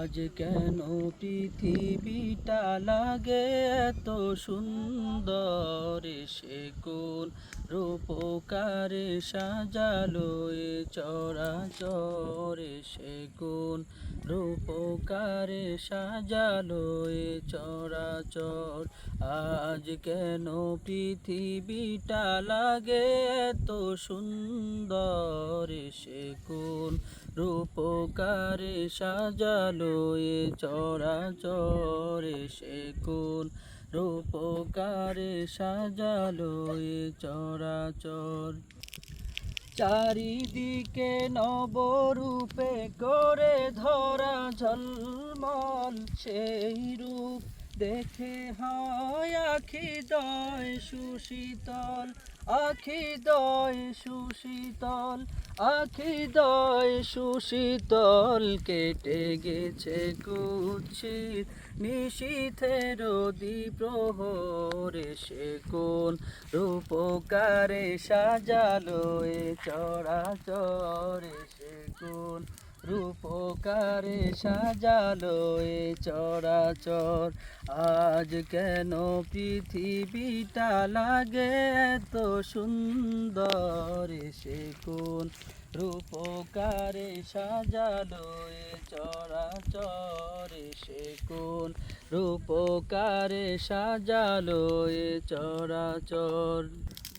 আজ কেন পৃথিবীটা লাগে এত সুন্দর, সে কোন রূপকারে সাজালো এ চরাচরে, সে কোন রূপকারে সাজালো এ চরাচর। আজ কেন পৃথিবীটা লাগে এত সুন্দর, সে কোন রূপকারে সাজালো এ চরাচরে, সে কোন রূপকারে সাজালো এ চরাচর। চারিদিকে নবরূপে করে ধরা ঝলমল, সেই রূপ দেখে হয় আখিদয় সুশীতল, আখিদয় সুশীতল, আখিদয় সুশীতল। কেটে গেছে কুৎসিত নিশীথের দ্বিপ্রহরে, সে কোন রূপকারে সাজালো এ চরাচরে, সে কোন রূপকারে সাজালো এ চরাচর। আজ কেন পৃথিবীটা লাগে এত সুন্দর, সে কোন রূপকারে সাজালো এ চরাচরে, সে কোন রূপকারে সাজালো এ চরাচর।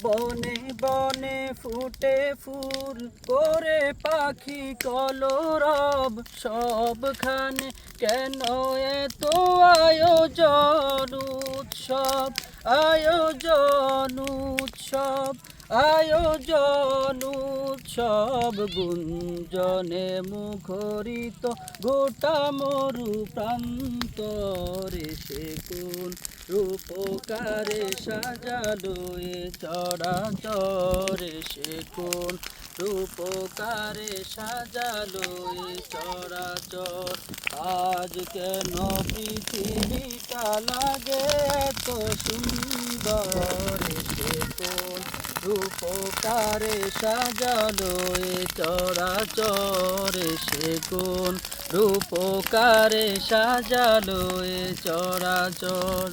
বনে বনে ফুটে ফুল করে পাখি কলরব, সবখানে কেন এত আয়োজন উৎসব, আয়োজন উৎসব, আয়োজন উৎসব। গুঞ্জনে মুখরিত গোটা মরু প্রান্তরে, সে কোন রূপকারে সাজালো এ চরাচরে, সে কোন রূপকারে সাজালো এ চরাচর। আজ কেন পৃথিবীটা লাগে এত সুন্দর, সে কোন রূপকারে সাজালো এ চরাচরে, সে কোন রূপকারে সাজালো এ চরাচর।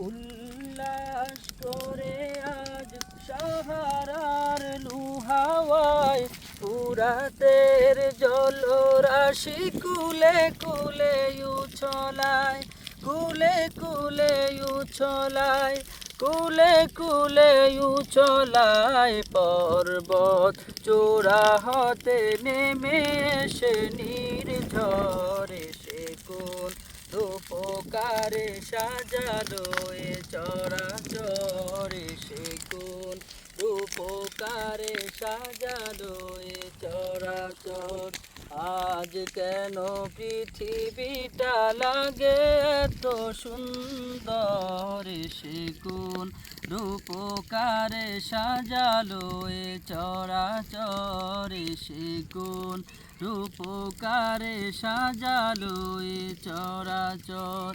উল্লাস করে আজ সাহারার লুহাওয়ায়, ফুরাতের জলরাশি কুলে কুলে উছলায়, কুলে কুলে উছলায়, কুলে কুলে উছলায়। পর্বত চূড়া হতে নেমে এসে নির্ঝরে, সে কোন রূপকারে সাজালো এ চরাচরে, সে কোন রূপকারে সাজালো এ চরাচর। আজ কেন পৃথিবীটা লাগে এত সুন্দর, সে কোন রূপকারে সাজালো এ চরাচরে, সে কোন রূপকারে সাজালো এ চরাচর।